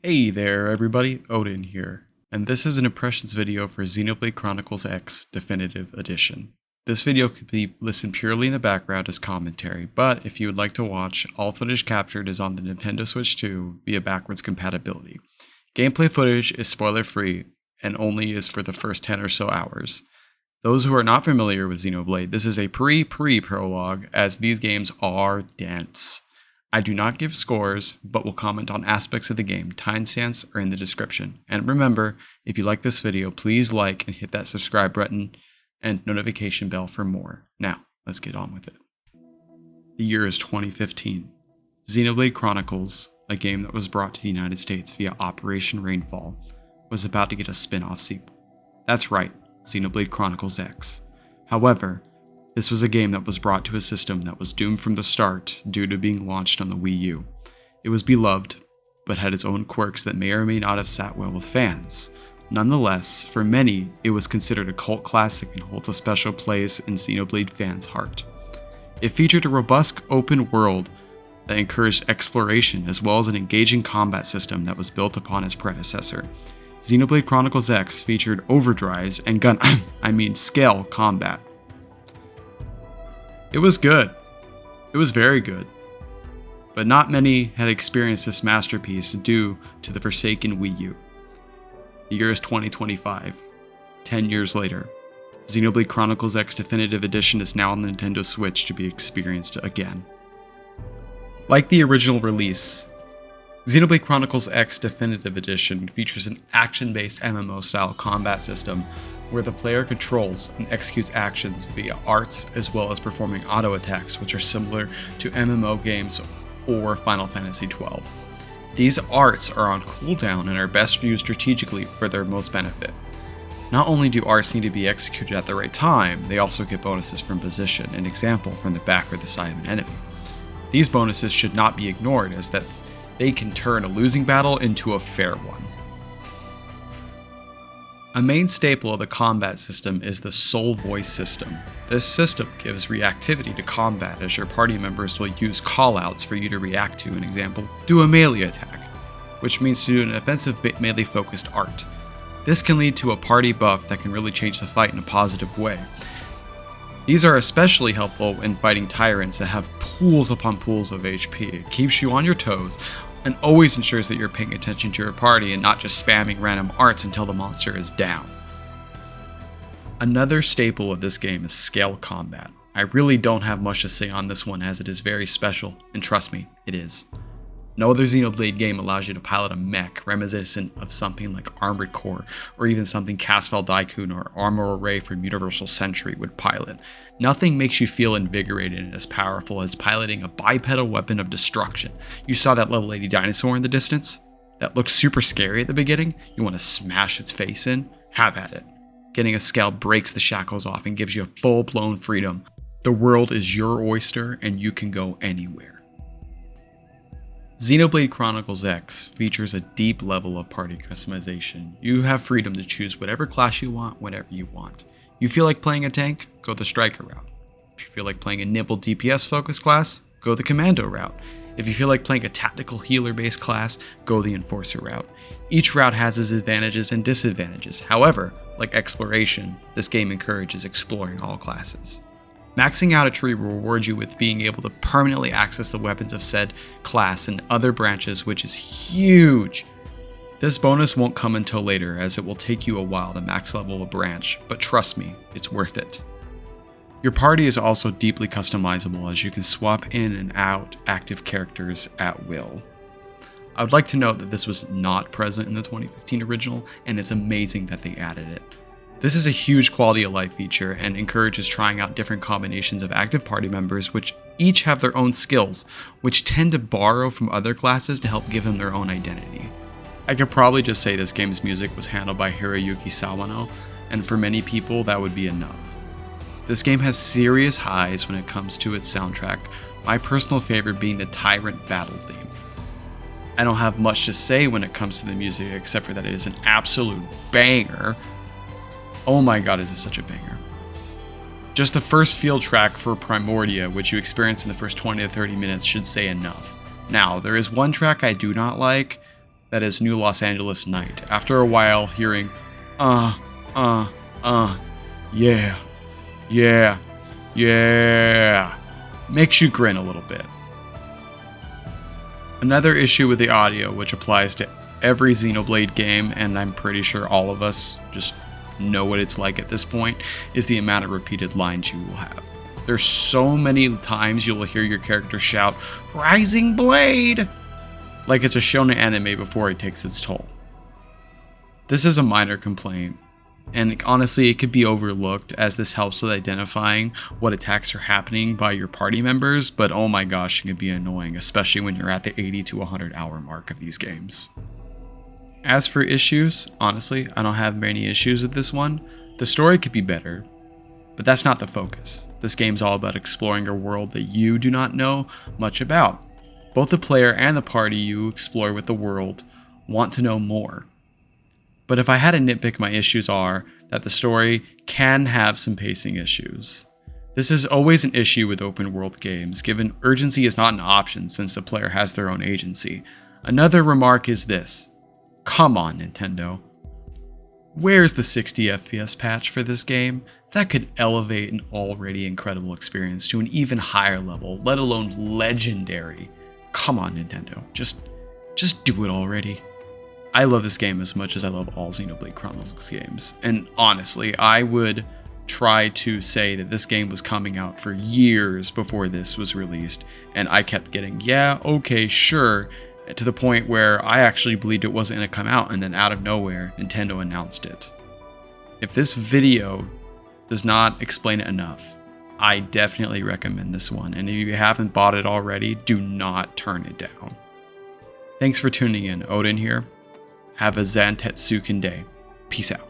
Hey there everybody, Odin here, and this is an impressions video for Xenoblade Chronicles X Definitive Edition. This video could be listened purely in the background as commentary, but if you would like to watch, all footage captured is on the Nintendo Switch 2 via backwards compatibility. Gameplay footage is spoiler free and only is for the first 10 or so hours. Those who are not familiar with Xenoblade, this is a pre-prologue as these games are dense. I do not give scores, but will comment on aspects of the game. Timestamps are in the description. And remember, if you like this video, please like and hit that subscribe button and notification bell for more. Now, let's get on with it. The year is 2015. Xenoblade Chronicles, a game that was brought to the United States via Operation Rainfall, was about to get a spin-off sequel. That's right, Xenoblade Chronicles X. However, this was a game that was brought to a system that was doomed from the start due to being launched on the Wii U. It was beloved, but had its own quirks that may or may not have sat well with fans. Nonetheless, for many, it was considered a cult classic and holds a special place in Xenoblade fans' heart. It featured a robust open world that encouraged exploration as well as an engaging combat system that was built upon its predecessor. Xenoblade Chronicles X featured overdrives and Skell combat. It was good. It was very good. But not many had experienced this masterpiece due to the forsaken Wii U. The year is 2025. 10 years later, Xenoblade Chronicles X Definitive Edition is now on the Nintendo Switch to be experienced again. Like the original release, Xenoblade Chronicles X Definitive Edition features an action-based MMO-style combat system where the player controls and executes actions via arts as well as performing auto attacks, which are similar to MMO games or Final Fantasy XII. These arts are on cooldown and are best used strategically for their most benefit. Not only do arts need to be executed at the right time, they also get bonuses from position, an example from the back or the side of an enemy. These bonuses should not be ignored as that they can turn a losing battle into a fair one. A main staple of the combat system is the soul voice system. This system gives reactivity to combat as your party members will use callouts for you to react to. An example, do a melee attack, which means to do an offensive melee focused art. This can lead to a party buff that can really change the fight in a positive way. These are especially helpful in fighting tyrants that have pools upon pools of HP. It keeps you on your toes and always ensures that you're paying attention to your party and not just spamming random arts until the monster is down. Another staple of this game is scale combat. I really don't have much to say on this one as it is very special, and trust me, it is. No other Xenoblade game allows you to pilot a mech reminiscent of something like Armored Core, or even something Casval Daikun or Armor Array from Universal Century would pilot. Nothing makes you feel invigorated and as powerful as piloting a bipedal weapon of destruction. You saw that little lady dinosaur in the distance? That looked super scary at the beginning? You want to smash its face in? Have at it. Getting a Skell breaks the shackles off and gives you full-blown freedom. The world is your oyster and you can go anywhere. Xenoblade Chronicles X features a deep level of party customization. You have freedom to choose whatever class you want, whenever you want. You feel like playing a tank? Go the striker route. If you feel like playing a nimble DPS focused class, go the commando route. If you feel like playing a tactical healer based class, go the enforcer route. Each route has its advantages and disadvantages. However, like exploration, this game encourages exploring all classes. Maxing out a tree will reward you with being able to permanently access the weapons of said class and other branches, which is huge. This bonus won't come until later as it will take you a while to max level a branch, but trust me, it's worth it. Your party is also deeply customizable as you can swap in and out active characters at will. I would like to note that this was not present in the 2015 original, and it's amazing that they added it. This is a huge quality of life feature and encourages trying out different combinations of active party members which each have their own skills, which tend to borrow from other classes to help give them their own identity. I could probably just say this game's music was handled by Hiroyuki Sawano, and for many people that would be enough. This game has serious highs when it comes to its soundtrack, my personal favorite being the Tyrant battle theme. I don't have much to say when it comes to the music except for that it is an absolute banger. Oh my god, is this such a banger. Just the first field track for Primordia, which you experience in the first 20 to 30 minutes, should say enough. Now, there is one track I do not like, that is New Los Angeles Night. After a while, hearing, yeah, makes you grin a little bit. Another issue with the audio, which applies to every Xenoblade game, and I'm pretty sure all of us just know what it's like at this point, is the amount of repeated lines you will have. There's so many times you will hear your character shout, "Rising Blade!" like it's a shonen anime before it takes its toll. This is a minor complaint, and honestly it could be overlooked as this helps with identifying what attacks are happening by your party members, but oh my gosh, it can be annoying, especially when you're at the 80 to 100 hour mark of these games. As for issues, honestly, I don't have many issues with this one. The story could be better, but that's not the focus. This game's all about exploring a world that you do not know much about. Both the player and the party you explore with the world want to know more. But if I had to nitpick, my issues are that the story can have some pacing issues. This is always an issue with open world games, given urgency is not an option since the player has their own agency. Another remark is this. Come on, Nintendo. Where's the 60 FPS patch for this game? That could elevate an already incredible experience to an even higher level, let alone legendary. Come on, Nintendo. Just do it already. I love this game as much as I love all Xenoblade Chronicles games. And honestly, I would try to say that this game was coming out for years before this was released. And I kept getting, yeah, okay, sure, to the point where I actually believed it wasn't going to come out. And then out of nowhere, Nintendo announced it. If this video does not explain it enough, I definitely recommend this one. And if you haven't bought it already, do not turn it down. Thanks for tuning in. Odin here. Have a Zantetsuken day. Peace out.